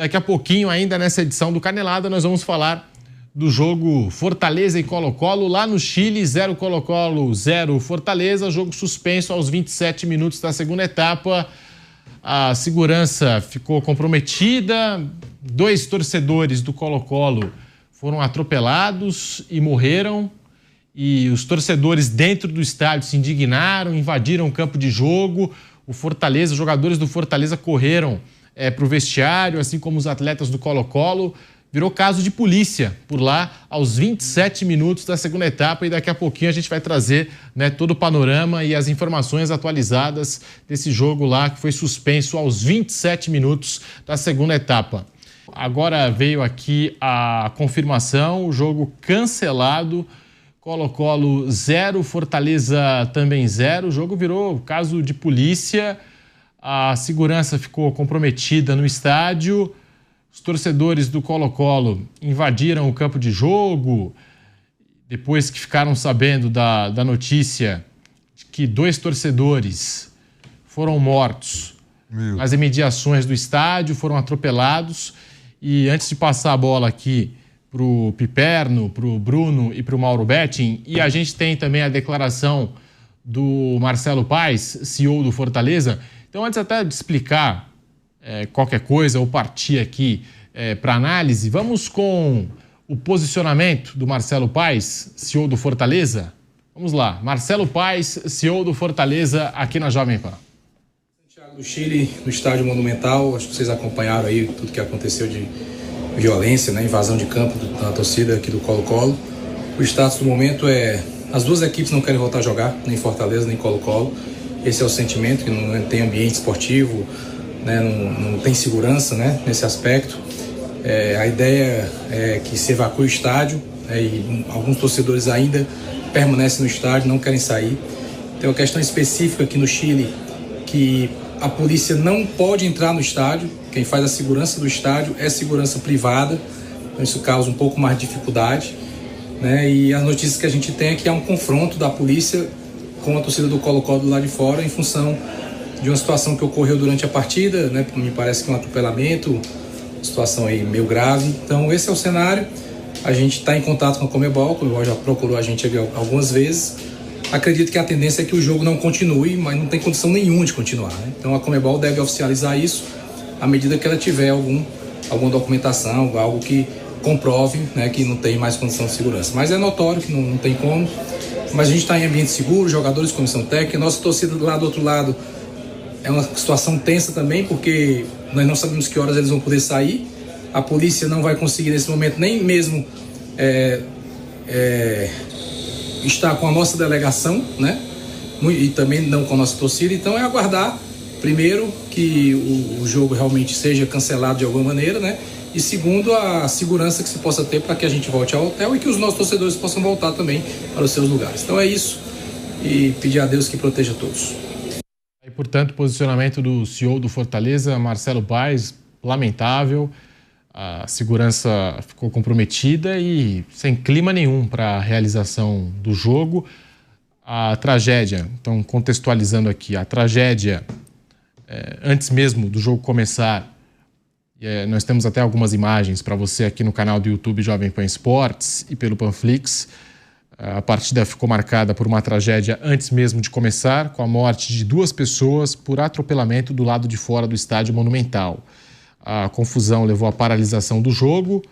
Daqui a pouquinho, ainda nessa edição do Canelada, nós vamos falar do jogo Fortaleza e Colo-Colo lá no Chile, 0 Colo-Colo, 0 Fortaleza, jogo suspenso aos 27 minutos da segunda etapa. A segurança ficou comprometida, 2 torcedores do Colo-Colo foram atropelados e morreram, e os torcedores dentro do estádio se indignaram, invadiram o campo de jogo. O Fortaleza, os jogadores do Fortaleza correram para o vestiário, assim como os atletas do Colo-Colo. Virou caso de polícia por lá aos 27 minutos da segunda etapa, e daqui a pouquinho a gente vai trazer, né, todo o panorama e as informações atualizadas desse jogo lá que foi suspenso aos 27 minutos da segunda etapa. Agora veio aqui a confirmação, o jogo cancelado, Colo-Colo 0, Fortaleza também 0, o jogo virou caso de polícia, a segurança ficou comprometida no estádio. Os torcedores do Colo-Colo invadiram o campo de jogo depois que ficaram sabendo da notícia de que 2 torcedores foram mortos nas imediações do estádio, foram atropelados. E antes de passar a bola aqui para o Piperno, para o Bruno e para o Mauro Betting, e a gente tem também a declaração do Marcelo Paes, CEO do Fortaleza. Então, antes até de explicar qualquer coisa ou partir aqui para análise, vamos com o posicionamento do Marcelo Paes, CEO do Fortaleza. Vamos lá, Marcelo Paes, CEO do Fortaleza, aqui na Jovem Pan. Santiago do Chile, no estádio Monumental, acho que vocês acompanharam aí tudo que aconteceu de violência, né, invasão de campo da torcida aqui do Colo-Colo. O status do momento é: as 2 equipes não querem voltar a jogar, nem Fortaleza nem Colo-Colo. Esse é o sentimento, que não tem ambiente esportivo, né, não tem segurança, né, nesse aspecto. A ideia é que se evacue o estádio, e alguns torcedores ainda permanecem no estádio, não querem sair. Tem uma questão específica aqui no Chile, que a polícia não pode entrar no estádio. Quem faz a segurança do estádio é segurança privada, então isso causa um pouco mais de dificuldade, né? E as notícias que a gente tem é que há um confronto da polícia com a torcida do Colo-Colo do lado de fora, em função de uma situação que ocorreu durante a partida, né? Me parece que um atropelamento, situação aí meio grave. Então esse é o cenário. A gente está em contato com a Conmebol já procurou a gente algumas vezes. Acredito que a tendência é que o jogo não continue, mas não tem condição nenhuma de continuar, né? Então a Conmebol deve oficializar isso à medida que ela tiver alguma documentação, algo que comprove, né, que não tem mais condição de segurança. Mas é notório que não tem como. Mas a gente está em ambiente seguro, jogadores, comissão técnica, nossa torcida do outro lado é uma situação tensa também, porque nós não sabemos que horas eles vão poder sair. A polícia não vai conseguir nesse momento nem mesmo estar com a nossa delegação, né? E também não com a nossa torcida. Então é aguardar, primeiro, que o jogo realmente seja cancelado de alguma maneira, né? E segundo, a segurança que se possa ter para que a gente volte ao hotel e que os nossos torcedores possam voltar também para os seus lugares. Então é isso, e pedir a Deus que proteja todos. E, portanto, posicionamento do CEO do Fortaleza, Marcelo Paes, lamentável. A segurança ficou comprometida e sem clima nenhum para a realização do jogo. A tragédia, então contextualizando aqui, a tragédia, antes mesmo do jogo começar, nós temos até algumas imagens para você aqui no canal do YouTube Jovem Pan Esportes e pelo Panflix. A partida ficou marcada por uma tragédia antes mesmo de começar, com a morte de 2 pessoas por atropelamento do lado de fora do estádio Monumental. A confusão levou à paralisação do jogo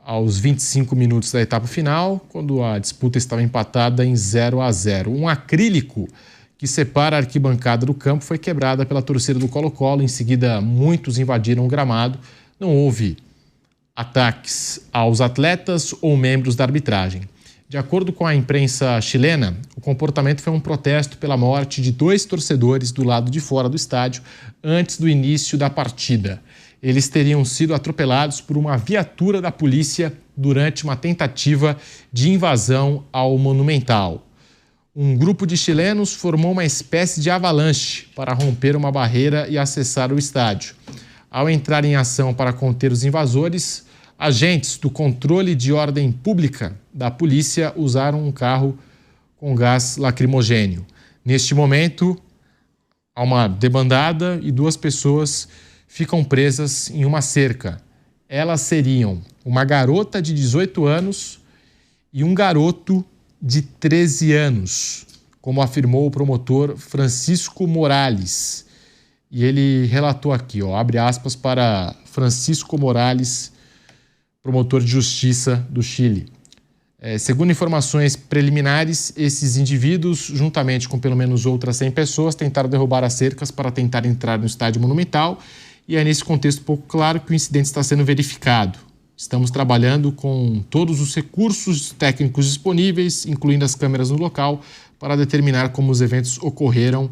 aos 25 minutos da etapa final, quando a disputa estava empatada em 0-0. Um acrílico que separa a arquibancada do campo foi quebrada pela torcida do Colo-Colo. Em seguida, muitos invadiram o gramado. Não houve ataques aos atletas ou membros da arbitragem. De acordo com a imprensa chilena, o comportamento foi um protesto pela morte de 2 torcedores do lado de fora do estádio antes do início da partida. Eles teriam sido atropelados por uma viatura da polícia durante uma tentativa de invasão ao Monumental. Um grupo de chilenos formou uma espécie de avalanche para romper uma barreira e acessar o estádio. Ao entrar em ação para conter os invasores, agentes do controle de ordem pública da polícia usaram um carro com gás lacrimogênio. Neste momento, há uma debandada e 2 pessoas ficam presas em uma cerca. elas seriam uma garota de 18 anos e um garoto de 13 anos, como afirmou o promotor Francisco Morales. E ele relatou aqui, abre aspas para Francisco Morales, promotor de justiça do Chile. Segundo informações preliminares, esses indivíduos, juntamente com pelo menos outras 100 pessoas, tentaram derrubar as cercas para tentar entrar no estádio monumental, e é nesse contexto pouco claro que o incidente está sendo verificado. Estamos trabalhando com todos os recursos técnicos disponíveis, incluindo as câmeras no local, para determinar como os eventos ocorreram.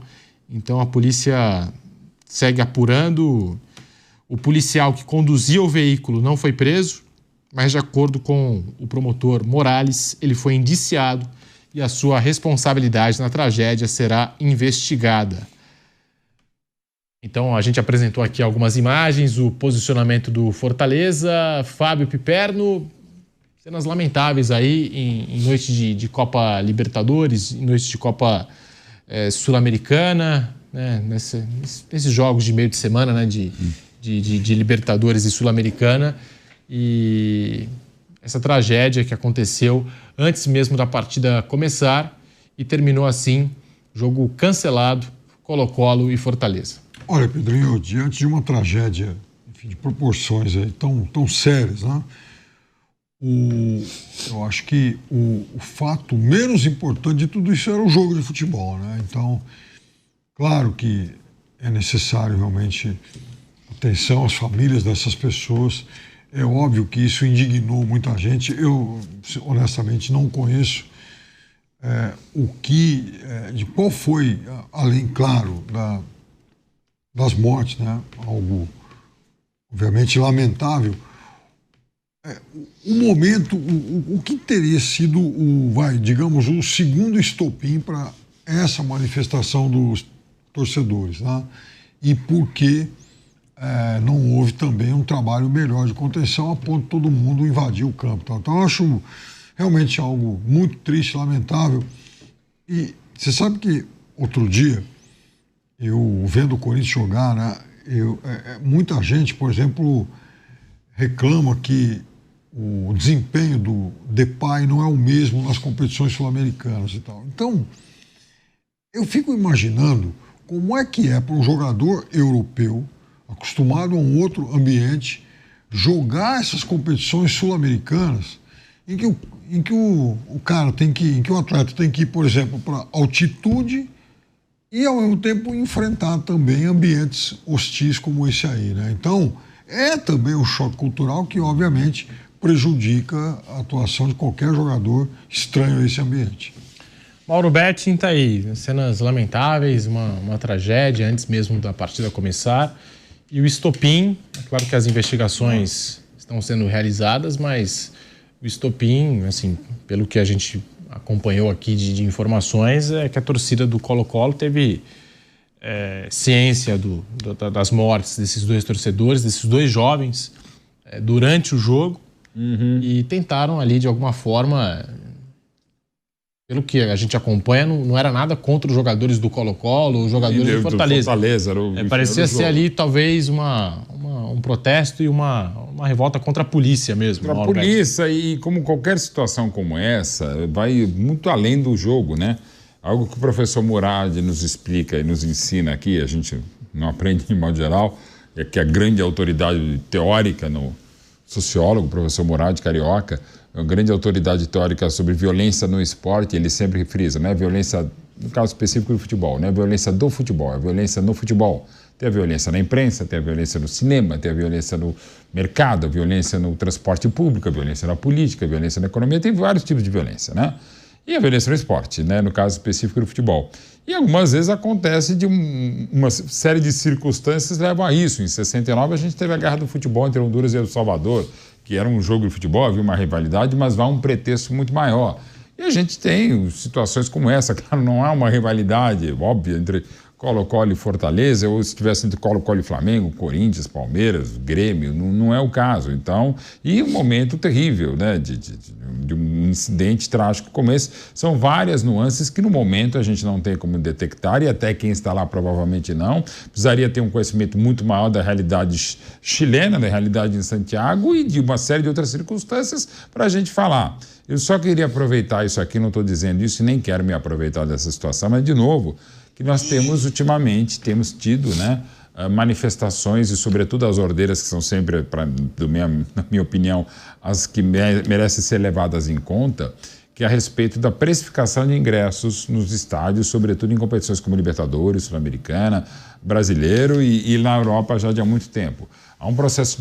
Então a polícia segue apurando. O policial que conduzia o veículo não foi preso, mas de acordo com o promotor Morales, ele foi indiciado e a sua responsabilidade na tragédia será investigada. Então a gente apresentou aqui algumas imagens, o posicionamento do Fortaleza, Fábio Piperno, cenas lamentáveis aí em noite de Copa Libertadores, em noite de Copa Sul-Americana, né, nesses jogos de meio de semana, né, de Libertadores e Sul-Americana. E essa tragédia que aconteceu antes mesmo da partida começar e terminou assim, jogo cancelado, Colo-Colo e Fortaleza. Olha, Pedrinho, diante de uma tragédia, enfim, de proporções aí tão sérias, né? Eu acho que o fato menos importante de tudo isso era o jogo de futebol, né? Então, claro que é necessário realmente atenção às famílias dessas pessoas. É óbvio que isso indignou muita gente. Eu, honestamente, não conheço de qual foi, além, claro, das mortes, né? Algo, obviamente, lamentável. O momento, o que teria sido, digamos, o segundo estopim para essa manifestação dos torcedores, né? E por que não houve também um trabalho melhor de contenção a ponto de todo mundo invadir o campo. Tá? Então, eu acho realmente algo muito triste, lamentável. E você sabe que outro dia, eu vendo o Corinthians jogar, né, muita gente, por exemplo, reclama que o desempenho do Depay não é o mesmo nas competições sul-americanas e tal. Então, eu fico imaginando como é que é para um jogador europeu, acostumado a um outro ambiente, jogar essas competições sul-americanas em que o cara tem que, em que o atleta tem que ir, por exemplo, para altitude e, ao mesmo tempo, enfrentar também ambientes hostis como esse aí, né? Então, é também um choque cultural que, obviamente, prejudica a atuação de qualquer jogador estranho a esse ambiente. Mauro Betting está aí, cenas lamentáveis, uma tragédia antes mesmo da partida começar. E o estopim, é claro que as investigações estão sendo realizadas, mas o estopim, assim, pelo que a gente acompanhou aqui de informações, é que a torcida do Colo-Colo teve ciência das mortes desses dois torcedores, desses dois jovens, durante o jogo, e tentaram ali, de alguma forma, pelo que a gente acompanha, não era nada contra os jogadores do Colo-Colo, os jogadores do Fortaleza. Parecia ser ali, talvez, um protesto e uma revolta contra a polícia mesmo. Contra a polícia, e como qualquer situação como essa, vai muito além do jogo, né? Algo que o professor Murad nos explica e nos ensina aqui, a gente não aprende em modo geral, é que a grande autoridade teórica, no sociólogo, o professor Murad, carioca, uma grande autoridade teórica sobre violência no esporte, ele sempre frisa, né? Violência, no caso específico do futebol, né? Violência do futebol, a violência no futebol. Tem a violência na imprensa, tem a violência no cinema, tem a violência no mercado, a violência no transporte público, a violência na política, a violência na economia, tem vários tipos de violência, né? E a violência no esporte, né? No caso específico do futebol. E algumas vezes acontece de uma série de circunstâncias levam a isso. Em 69 a gente teve a guerra do futebol entre Honduras e El Salvador, que era um jogo de futebol, havia uma rivalidade, mas vai um pretexto muito maior. E a gente tem situações como essa, claro, não há uma rivalidade óbvia entre Colo-Colo e Fortaleza, ou se tivesse entre Colo-Colo e Flamengo, Corinthians, Palmeiras, Grêmio, não é o caso. Então, e um momento terrível, né, de um incidente trágico como esse. São várias nuances que no momento a gente não tem como detectar, e até quem está lá provavelmente não. Precisaria ter um conhecimento muito maior da realidade chilena, da realidade em Santiago e de uma série de outras circunstâncias para a gente falar. Eu só queria aproveitar isso aqui, não estou dizendo isso e nem quero me aproveitar dessa situação, mas de novo, que nós temos ultimamente, temos tido, né, manifestações e sobretudo as ordeiras que são sempre, na minha opinião, as que merecem ser levadas em conta, que é a respeito da precificação de ingressos nos estádios, sobretudo em competições como Libertadores, Sul-Americana, Brasileiro e na Europa já de há muito tempo. Há um processo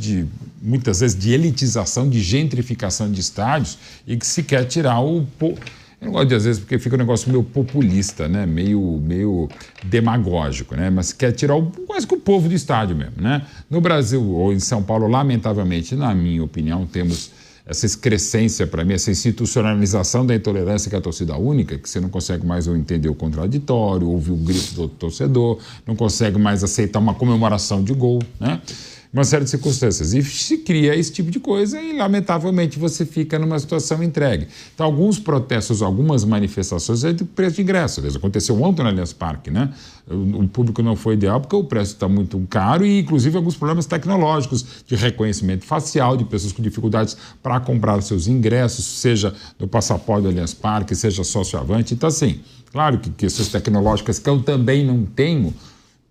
muitas vezes, de elitização, de gentrificação de estádios e que se quer tirar eu não gosto de, às vezes, porque fica um negócio meio populista, né? meio demagógico, né? Mas quer tirar quase que o povo do estádio mesmo, né? No Brasil ou em São Paulo, lamentavelmente, na minha opinião, temos essa excrescência, para mim, essa institucionalização da intolerância, que é a torcida única, que você não consegue mais entender o contraditório, ouvir o grito do torcedor, não consegue mais aceitar uma comemoração de gol, né? Uma série de circunstâncias. E se cria esse tipo de coisa e, lamentavelmente, você fica numa situação entregue. Então, alguns protestos, algumas manifestações é de preço de ingresso. Isso aconteceu ontem no Allianz Parque, né? O público não foi ideal porque o preço está muito caro e, inclusive, alguns problemas tecnológicos de reconhecimento facial de pessoas com dificuldades para comprar seus ingressos, seja no passaporte do Allianz Parque, seja sócio-avante. Então, assim, claro que questões tecnológicas que eu também não tenho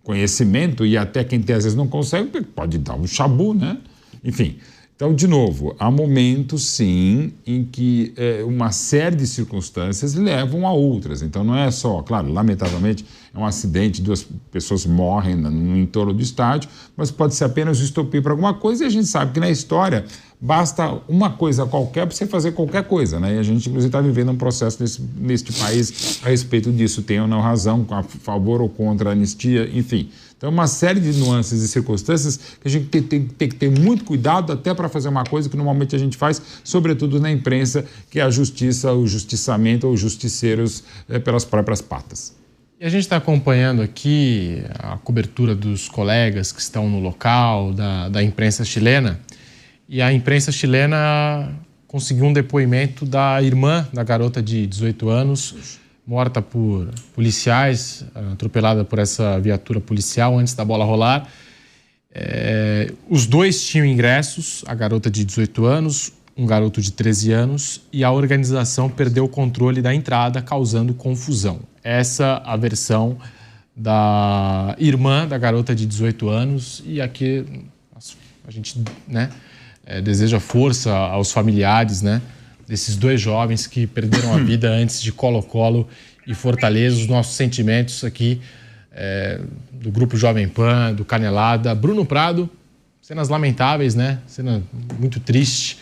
conhecimento, e até quem tem às vezes não consegue, pode dar um chabu, né? Enfim, então, de novo, há momentos, sim, em que uma série de circunstâncias levam a outras. Então, não é só, claro, lamentavelmente, é um acidente, 2 pessoas morrem no entorno do estádio, mas pode ser apenas o estopim para alguma coisa, e a gente sabe que na história basta uma coisa qualquer para você fazer qualquer coisa, né? E a gente, inclusive, está vivendo um processo neste país a respeito disso. Tem ou não razão, a favor ou contra a anistia, enfim. Então, uma série de nuances e circunstâncias que a gente tem que ter muito cuidado até para fazer uma coisa que normalmente a gente faz, sobretudo na imprensa, que é a justiça, o justiçamento ou justiceiros pelas próprias patas. E a gente está acompanhando aqui a cobertura dos colegas que estão no local, da imprensa chilena, e a imprensa chilena conseguiu um depoimento da irmã da garota de 18 anos, morta por policiais, atropelada por essa viatura policial antes da bola rolar. Os 2 tinham ingressos, a garota de 18 anos, um garoto de 13 anos, e a organização perdeu o controle da entrada, causando confusão. Essa a versão da irmã da garota de 18 anos, e aqui a gente, né, deseja força aos familiares, né, desses 2 jovens que perderam a vida antes de Colo-Colo e Fortaleza. Os nossos sentimentos aqui do Grupo Jovem Pan, do Canelada. Bruno Prado, cenas lamentáveis, né? Cena muito triste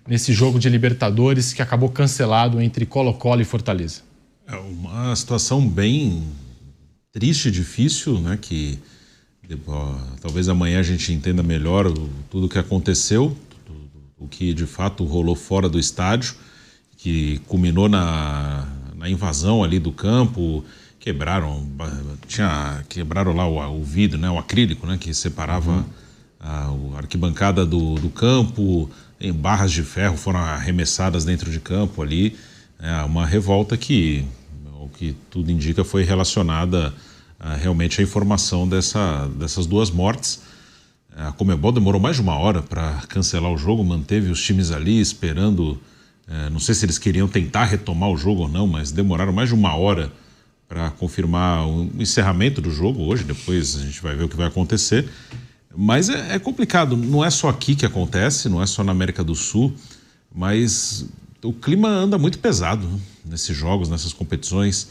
nesse jogo de Libertadores que acabou cancelado entre Colo-Colo e Fortaleza. É uma situação bem triste e difícil, né? Que talvez amanhã a gente entenda melhor tudo o que aconteceu, o que de fato rolou fora do estádio, que culminou na invasão ali do campo. Quebraram lá o vidro, né, o acrílico, né, que separava a arquibancada do campo. Em barras de ferro foram arremessadas dentro de campo ali. Uma revolta que, o que tudo indica, foi relacionada realmente à informação dessas 2 mortes. A Conmebol demorou mais de 1 hora para cancelar o jogo, manteve os times ali esperando. Não sei se eles queriam tentar retomar o jogo ou não, mas demoraram mais de 1 hora para confirmar o encerramento do jogo hoje. Depois a gente vai ver o que vai acontecer. Mas é complicado, não é só aqui que acontece, não é só na América do Sul, mas o clima anda muito pesado, né, nesses jogos, nessas competições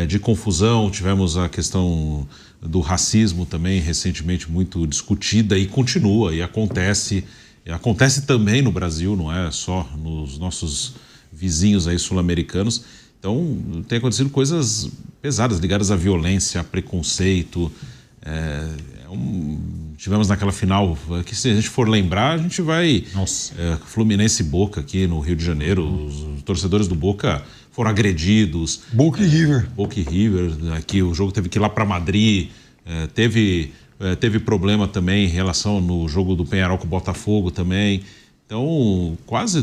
de confusão. Tivemos a questão do racismo também recentemente muito discutida, e continua, e acontece também no Brasil, não é só nos nossos vizinhos aí sul-americanos. Então tem acontecido coisas pesadas ligadas à violência, a preconceito. Tivemos naquela final que, se a gente for lembrar, a gente vai... Fluminense e Boca aqui no Rio de Janeiro. Os torcedores do Boca foram agredidos. Boca e River. Boca e River. Aqui o jogo teve que ir lá para Madrid. Teve problema também em relação no jogo do Peñarol com o Botafogo também. Então, quase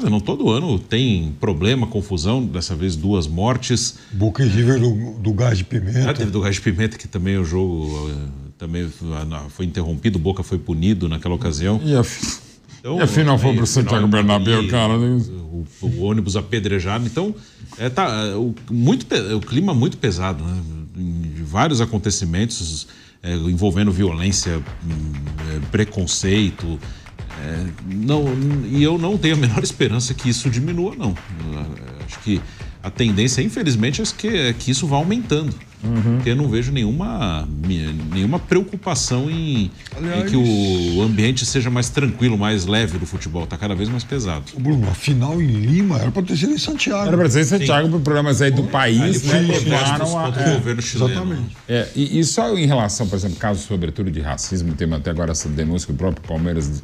não, todo ano tem problema, confusão, dessa vez 2 mortes. Boca River do gás de pimenta. Teve do gás de pimenta, que também o jogo também foi interrompido, o Boca foi punido naquela ocasião. E a final foi para o Santiago Bernabéu, cara. O ônibus apedrejado. Então, o clima muito pesado, né? Em vários acontecimentos envolvendo violência, preconceito. E eu não tenho a menor esperança que isso diminua, não. Acho que a tendência, infelizmente, é que isso vá aumentando. Porque eu não vejo nenhuma preocupação em que o ambiente seja mais tranquilo, mais leve do futebol. Está cada vez mais pesado. Bruno, a final em Lima era para ter sido em Santiago. Era para ser em Santiago, por problemas aí do país, né? Levaram contra o governo chileno. Exatamente. E só em relação, por exemplo, casos sobretudo de racismo, temos até agora essa denúncia que o próprio Palmeiras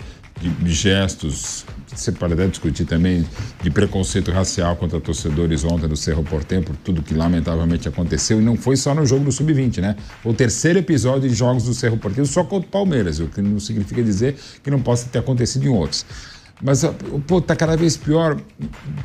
de gestos, você pode até discutir também, de preconceito racial contra torcedores ontem do Cerro Porteño, por tudo que lamentavelmente aconteceu, e não foi só no jogo do Sub-20, né? O terceiro episódio de jogos do Cerro Porteño só contra o Palmeiras, o que não significa dizer que não possa ter acontecido em outros. Mas, tá cada vez pior,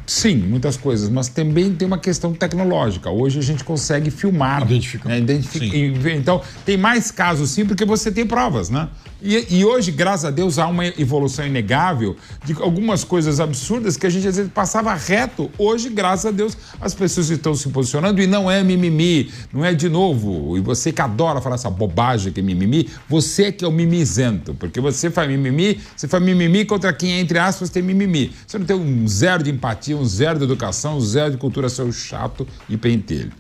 sim, muitas coisas, mas também tem uma questão tecnológica. Hoje a gente consegue filmar. Identificar. Né? Então, tem mais casos sim, porque você tem provas, né? E hoje, graças a Deus, há uma evolução inegável de algumas coisas absurdas que a gente às vezes passava reto. Hoje, graças a Deus, as pessoas estão se posicionando e não é mimimi, não é de novo. E você que adora falar essa bobagem que é mimimi, você que é o mimizento, porque você faz mimimi contra quem, entre aspas, tem mimimi. Você não tem um zero de empatia, um zero de educação, um zero de cultura, seu chato e pentelho.